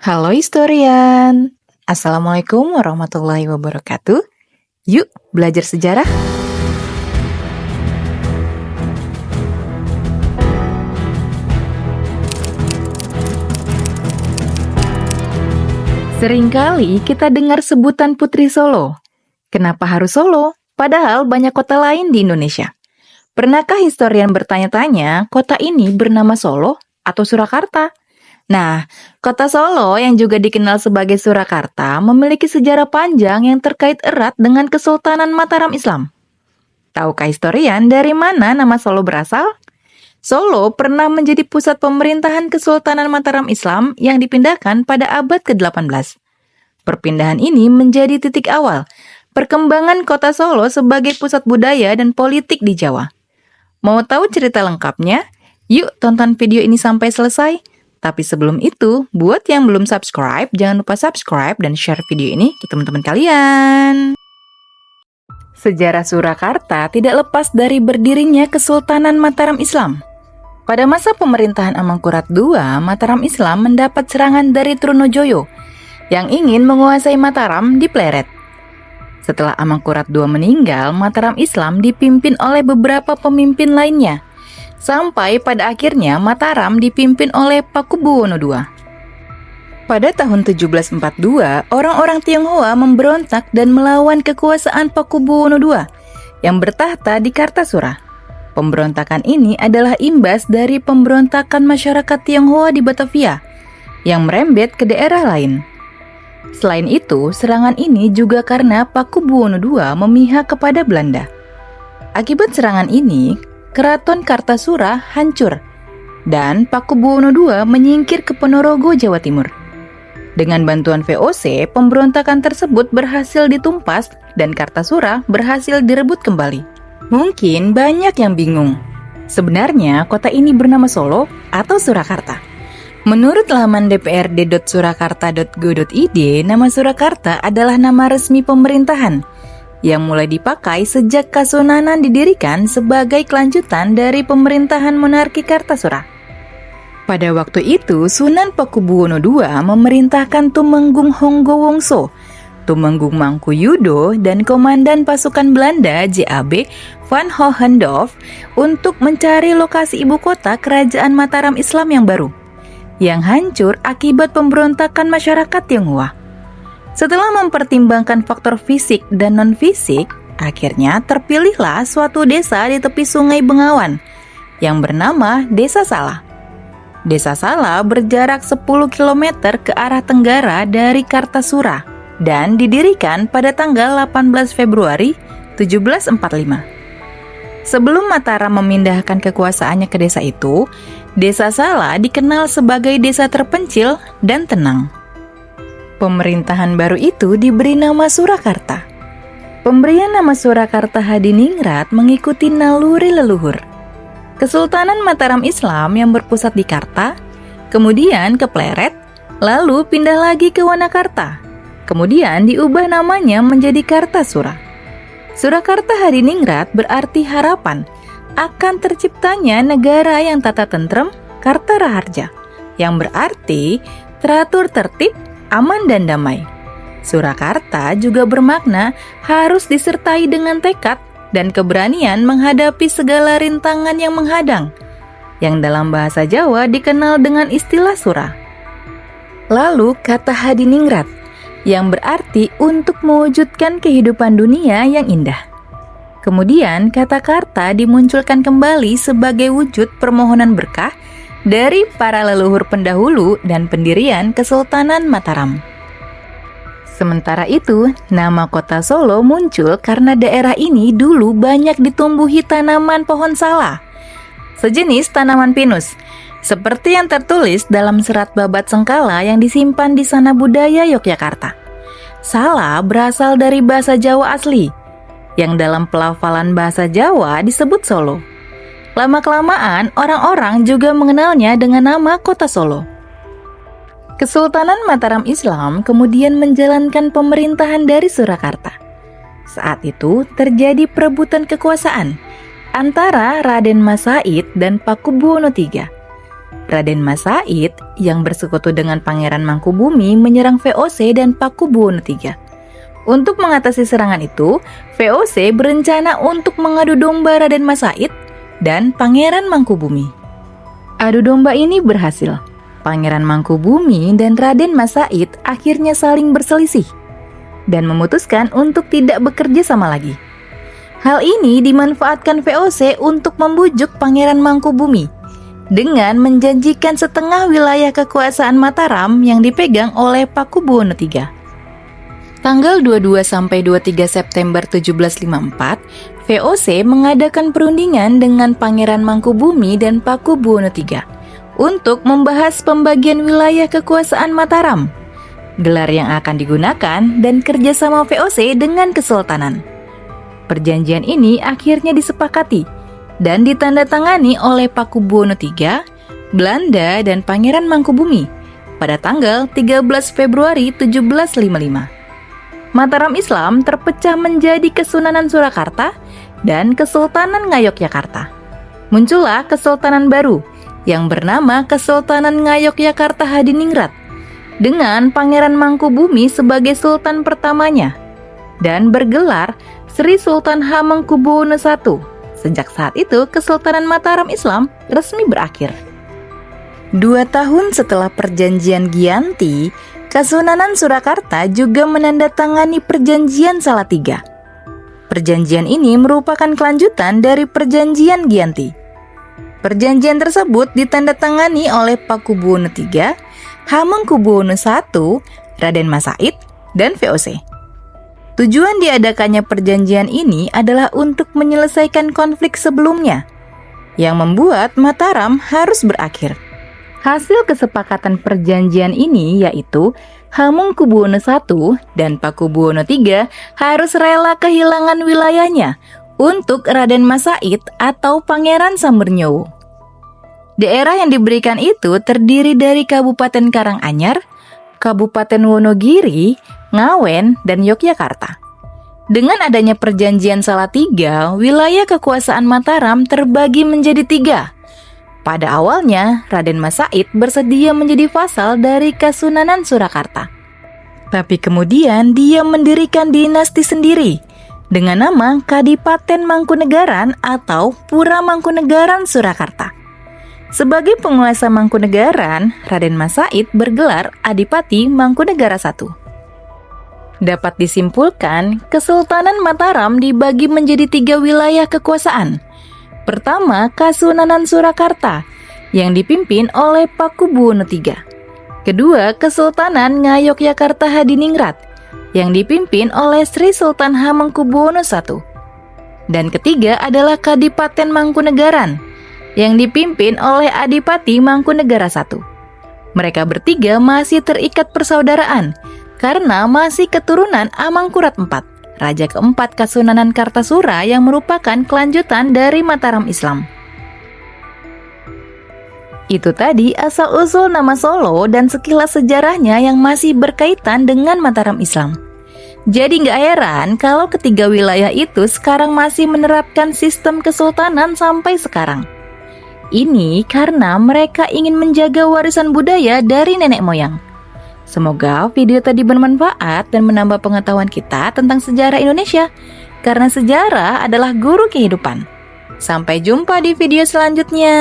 Halo historian, Assalamualaikum warahmatullahi wabarakatuh. Yuk belajar sejarah. Seringkali kita dengar sebutan Putri Solo. Kenapa harus Solo? Padahal banyak kota lain di Indonesia. Pernahkah historian bertanya-tanya kota ini bernama Solo atau Surakarta? Nah, kota Solo yang juga dikenal sebagai Surakarta memiliki sejarah panjang yang terkait erat dengan Kesultanan Mataram Islam. Tahukah historian dari mana nama Solo berasal? Solo pernah menjadi pusat pemerintahan Kesultanan Mataram Islam yang dipindahkan pada abad ke-18. Perpindahan ini menjadi titik awal perkembangan kota Solo sebagai pusat budaya dan politik di Jawa. Mau tahu cerita lengkapnya? Yuk tonton video ini sampai selesai. Tapi sebelum itu, buat yang belum subscribe, jangan lupa subscribe dan share video ini ke teman-teman kalian. Sejarah Surakarta tidak lepas dari berdirinya Kesultanan Mataram Islam. Pada masa pemerintahan Amangkurat II, Mataram Islam mendapat serangan dari Trunojoyo yang ingin menguasai Mataram di Pleret. Setelah Amangkurat II meninggal, Mataram Islam dipimpin oleh beberapa pemimpin lainnya. Sampai pada akhirnya Mataram dipimpin oleh Pakubuwono II. Pada tahun 1742, orang-orang Tionghoa memberontak dan melawan kekuasaan Pakubuwono II yang bertahta di Kartasura. Pemberontakan ini adalah imbas dari pemberontakan masyarakat Tionghoa di Batavia yang merembet ke daerah lain. Selain itu, serangan ini juga karena Pakubuwono II memihak kepada Belanda. Akibat serangan ini, Keraton Kartasura hancur, dan Pakubuwono II menyingkir ke Ponorogo, Jawa Timur. Dengan bantuan VOC, pemberontakan tersebut berhasil ditumpas dan Kartasura berhasil direbut kembali. Mungkin banyak yang bingung, sebenarnya kota ini bernama Solo atau Surakarta? Menurut laman dprd.surakarta.go.id, nama Surakarta adalah nama resmi pemerintahan yang mulai dipakai sejak Kasunanan didirikan sebagai kelanjutan dari pemerintahan monarki Kartasura. Pada waktu itu, Sunan Pakubuwono II memerintahkan Tumenggung Honggowongso, Tumenggung Mangkuyudo, dan Komandan Pasukan Belanda JAB Van Hohendorf untuk mencari lokasi ibu kota kerajaan Mataram Islam yang baru, yang hancur akibat pemberontakan masyarakat Tionghoa. Setelah mempertimbangkan faktor fisik dan non-fisik, akhirnya terpilihlah suatu desa di tepi Sungai Bengawan yang bernama Desa Sala. Desa Sala berjarak 10 km ke arah tenggara dari Kartasura dan didirikan pada tanggal 18 Februari 1745. Sebelum Mataram memindahkan kekuasaannya ke desa itu, Desa Sala dikenal sebagai desa terpencil dan tenang. Pemerintahan baru itu diberi nama Surakarta. Pemberian nama Surakarta Hadiningrat mengikuti naluri leluhur. Kesultanan Mataram Islam yang berpusat di Karta, kemudian ke Pleret, lalu pindah lagi ke Wanakarta. Kemudian diubah namanya menjadi Kartasura. Surakarta Hadiningrat berarti harapan akan terciptanya negara yang tata tentrem, Karta Raharja, yang berarti teratur tertib, aman dan damai. Surakarta juga bermakna harus disertai dengan tekad dan keberanian menghadapi segala rintangan yang menghadang, yang dalam bahasa Jawa dikenal dengan istilah Sura. Lalu kata Hadiningrat, yang berarti untuk mewujudkan kehidupan dunia yang indah. Kemudian kata Karta dimunculkan kembali sebagai wujud permohonan berkah dari para leluhur pendahulu dan pendirian Kesultanan Mataram. Sementara itu, nama kota Solo muncul karena daerah ini dulu banyak ditumbuhi tanaman pohon sala, sejenis tanaman pinus, seperti yang tertulis dalam serat babat Sengkala yang disimpan di Sana Budaya Yogyakarta. Sala berasal dari bahasa Jawa asli, yang dalam pelafalan bahasa Jawa disebut Solo. Lama-kelamaan, orang-orang juga mengenalnya dengan nama Kota Solo. Kesultanan Mataram Islam kemudian menjalankan pemerintahan dari Surakarta. Saat itu terjadi perebutan kekuasaan antara Raden Mas Said dan Pakubuwono III. Raden Mas Said yang bersekutu dengan Pangeran Mangkubumi menyerang VOC dan Pakubuwono III. Untuk mengatasi serangan itu, VOC berencana untuk mengadu domba Raden Mas Said dan Pangeran Mangkubumi. Adu domba ini berhasil. Pangeran Mangkubumi dan Raden Mas Said akhirnya saling berselisih dan memutuskan untuk tidak bekerja sama lagi. Hal ini dimanfaatkan VOC untuk membujuk Pangeran Mangkubumi dengan menjanjikan setengah wilayah kekuasaan Mataram yang dipegang oleh Pakubuwono III. Tanggal 22 sampai 23 September 1754, VOC mengadakan perundingan dengan Pangeran Mangkubumi dan Pakubuwono III untuk membahas pembagian wilayah kekuasaan Mataram, gelar yang akan digunakan dan kerjasama VOC dengan Kesultanan. Perjanjian ini akhirnya disepakati dan ditandatangani oleh Pakubuwono III, Belanda, dan Pangeran Mangkubumi pada tanggal 13 Februari 1755. Mataram Islam terpecah menjadi Kesunanan Surakarta dan Kesultanan Ngayogyakarta. Muncullah kesultanan baru yang bernama Kesultanan Ngayogyakarta Hadiningrat dengan Pangeran Mangkubumi sebagai sultan pertamanya dan bergelar Sri Sultan Hamengkubuwono I. Sejak saat itu, Kesultanan Mataram Islam resmi berakhir. 2 tahun setelah Perjanjian Giyanti, Kasunanan Surakarta juga menandatangani Perjanjian Salatiga. Perjanjian ini merupakan kelanjutan dari Perjanjian Giyanti. Perjanjian tersebut ditandatangani oleh Pakubuwono III, Hamengkubuwono I, Raden Mas Said, dan VOC. Tujuan diadakannya perjanjian ini adalah untuk menyelesaikan konflik sebelumnya, yang membuat Mataram harus berakhir. Hasil kesepakatan perjanjian ini yaitu Hamengkubuwono I dan Pakubuwono III harus rela kehilangan wilayahnya untuk Raden Mas Said atau Pangeran Sambernyowo. Daerah yang diberikan itu terdiri dari Kabupaten Karanganyar, Kabupaten Wonogiri, Ngawen, dan Yogyakarta. Dengan adanya Perjanjian Salatiga, wilayah kekuasaan Mataram terbagi menjadi 3. Pada awalnya, Raden Mas Said bersedia menjadi vasal dari Kasunanan Surakarta. Tapi kemudian dia mendirikan dinasti sendiri dengan nama Kadipaten Mangkunegaran atau Pura Mangkunegaran Surakarta. Sebagai penguasa Mangkunegaran, Raden Mas Said bergelar Adipati Mangkunegara I. Dapat disimpulkan, Kesultanan Mataram dibagi menjadi 3 wilayah kekuasaan. Pertama, Kasunanan Surakarta yang dipimpin oleh Pakubuwono III. Kedua, Kesultanan Ngayogyakarta Hadiningrat yang dipimpin oleh Sri Sultan Hamengkubuwono I. Dan ketiga adalah Kadipaten Mangkunegaran yang dipimpin oleh Adipati Mangkunegara I. Mereka bertiga masih terikat persaudaraan karena masih keturunan Amangkurat IV, raja keempat Kasunanan Kartasura yang merupakan kelanjutan dari Mataram Islam. Itu tadi asal-usul nama Solo dan sekilas sejarahnya yang masih berkaitan dengan Mataram Islam. Jadi nggak heran kalau ketiga wilayah itu sekarang masih menerapkan sistem kesultanan sampai sekarang. Ini karena mereka ingin menjaga warisan budaya dari nenek moyang. Semoga video tadi bermanfaat dan menambah pengetahuan kita tentang sejarah Indonesia, karena sejarah adalah guru kehidupan. Sampai jumpa di video selanjutnya.